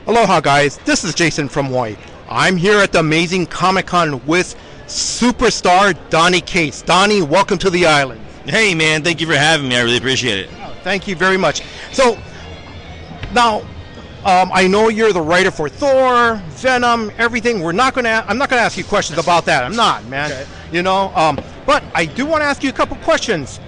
Aloha guys, this is Jason from Hawaii. I'm here at the amazing Comic-Con with superstar Donny Cates. Donny, welcome to the island. Hey man, thank you for having me. I really appreciate it. Thank you very much. So, now, I know you're the writer for Thor, Venom, everything. I'm not gonna ask you questions about that. I'm not, man. Okay. You know, but I do want to ask you a couple questions.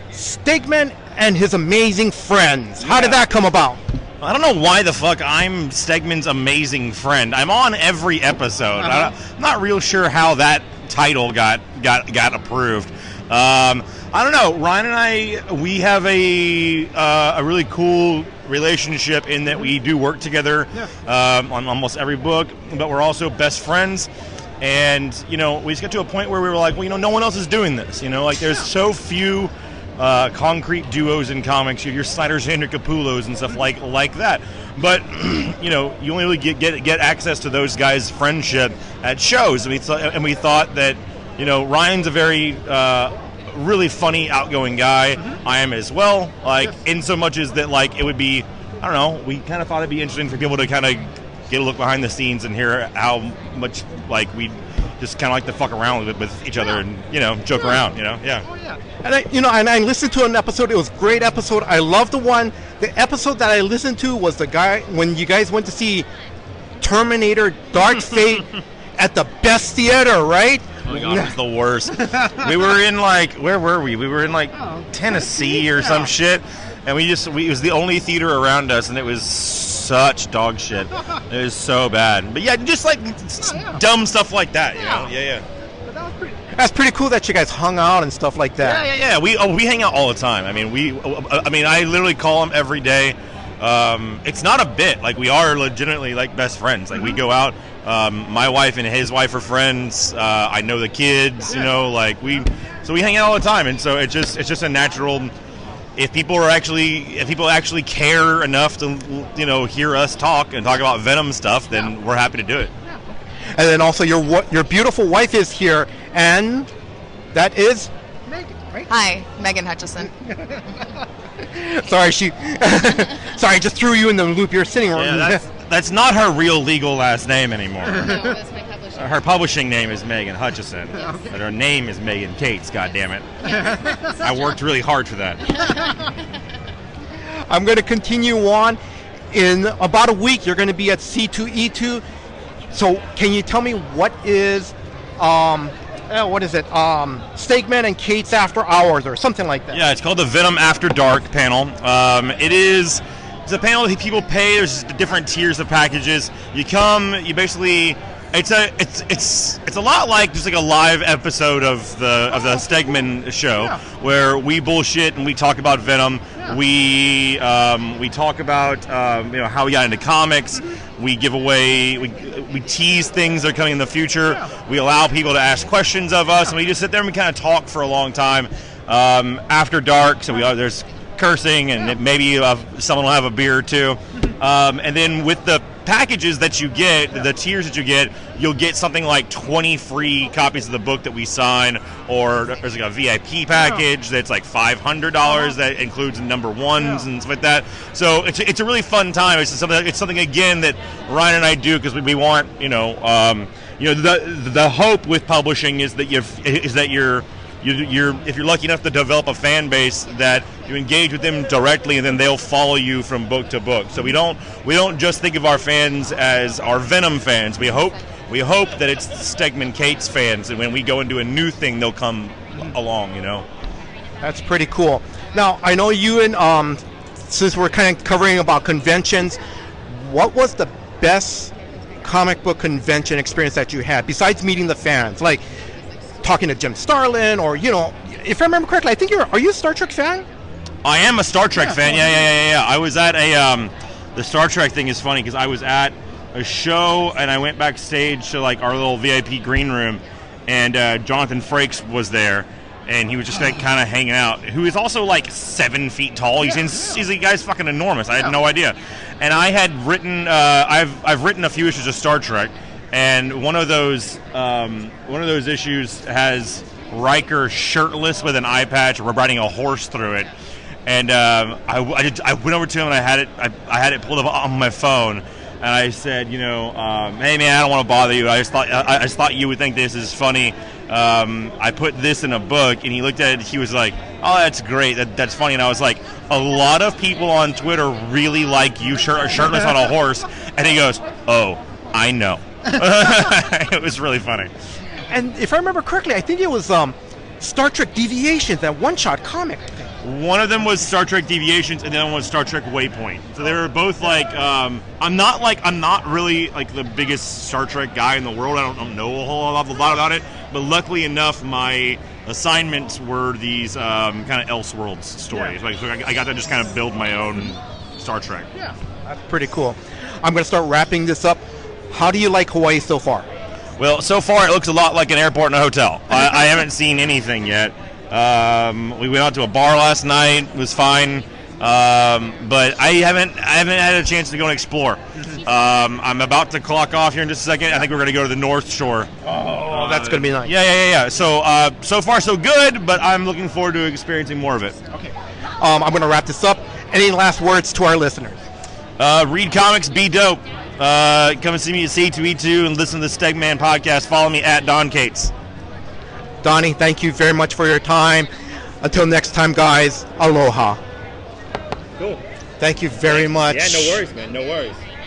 Stegman and his amazing friends. How did that come about? I don't know why the fuck I'm Stegman's amazing friend. I'm on every episode. I'm not real sure how that title got approved. I don't know. Ryan and I, we have a really cool relationship in that we do work together on almost every book, but we're also best friends. And, you know, we just got to a point where we were like, well, you know, no one else is doing this. You know, like there's so few concrete duos in comics, your Snyder's and your Capullos and stuff like that. But you know, you only really get access to those guys' friendship at shows, and we thought that, you know, Ryan's a very really funny, outgoing guy. Mm-hmm. I am as well. Like in so much as that, like it would be, I don't know. We kind of thought it'd be interesting for people to kind of get a look behind the scenes and hear how much like we just kind of like to fuck around with each other and, you know, joke around, you know, Oh, yeah. And I listened to an episode. It was a great episode. I love the episode that I listened to was the guy when you guys went to see Terminator Dark Fate at the best theater, right? Oh my God, it was the worst. We were in like, where were we? We were in like Tennessee or some shit. And it was the only theater around us, and it was such dog shit. It was so bad. But yeah, just like dumb stuff like that, you know? Yeah. That's pretty cool that you guys hung out and stuff like that. Yeah. We hang out all the time. I mean, I literally call him every day. It's not a bit. Like, we are legitimately like best friends. Like, we go out. My wife and his wife are friends. I know the kids. You know, like so we hang out all the time, and so it's just a natural. If people actually care enough to, you know, hear us talk about Venom stuff, then we're happy to do it. And then also your beautiful wife is here, and that is Megan, right? Hi, Megan Hutchison. Sorry, sorry, I just threw you in the loop. You're sitting right. Yeah, that's not her real legal last name anymore. No, that's my publishing. Her publishing name is Megan Hutchison, Yes. but her name is Megan Cates. God damn it! I worked really hard for that. I'm going to continue on. In about a week, you're going to be at C2E2. So, can you tell me what is Stegman and Cates After Hours or something like that? Yeah, it's called the Venom After Dark panel. It's a panel that people pay. There's different tiers of packages. You come, you basically. It's a lot like just like a live episode of the Stegman show where we bullshit and we talk about Venom. We talk about you know, how we got into comics. We give away, we tease things that are coming in the future. We allow people to ask questions of us, and we just sit there and we kind of talk for a long time. After dark, so there's cursing and maybe someone will have a beer or two. And then with the packages that you get, the tiers that you get, you'll get something like 20 free copies of the book that we sign, or there's like a VIP package that's like $500 that includes number ones and stuff like that. So it's a really fun time. It's something again that Ryan and I do because we want, you know, the hope with publishing is that you're if you're lucky enough to develop a fan base, that you engage with them directly and then they'll follow you from book to book. So we don't just think of our fans as our Venom fans. We hope that it's Stegman Cates fans, and when we go into a new thing, they'll come along, you know. That's pretty cool. Now, I know you and since we're kind of covering about conventions, what was the best comic book convention experience that you had besides meeting the fans? Like talking to Jim Starlin, or, you know, if I remember correctly, I think are you a Star Trek fan? I am a Star Trek fan. Yeah. I was at the Star Trek thing is funny because I was at a show and I went backstage to like our little VIP green room, and Jonathan Frakes was there, and he was just like kind of hanging out. Who is also like 7 feet tall. He's a guy's fucking enormous. I had no idea, and I had written I've written a few issues of Star Trek. And one of those issues has Riker shirtless with an eye patch, riding a horse through it. And I went over to him and I had it pulled up on my phone, and I said, hey man, I don't want to bother you. I just thought you would think this is funny. I put this in a book, and he looked at it. He was like, "Oh, that's great. That's funny." And I was like, "A lot of people on Twitter really like you shirtless on a horse." And he goes, "Oh, I know." It was really funny. And if I remember correctly, I think it was Star Trek Deviations, that one-shot comic. One of them was Star Trek Deviations, and the other one was Star Trek Waypoint. So they were both like, I'm not really like the biggest Star Trek guy in the world. I don't know a whole lot about it, but luckily enough, my assignments were these kind of Elseworlds stories. Yeah. So I got to just kind of build my own Star Trek. Yeah, that's pretty cool. I'm going to start wrapping this up. How do you like Hawaii so far? Well, so far it looks a lot like an airport and a hotel. I haven't seen anything yet. We went out to a bar last night. It was fine, but I haven't had a chance to go and explore. I'm about to clock off here in just a second. I think we're going to go to the North Shore. Oh, that's going to be nice. Yeah. So far so good, but I'm looking forward to experiencing more of it. Okay. I'm going to wrap this up. Any last words to our listeners? Read comics, be dope. Come and see me at C2E2 and listen to the Stegman podcast. Follow me at Don Cates. Donny, thank you very much for your time. Until next time, guys, aloha. Cool. Thank you very much. Yeah, no worries, man. No worries.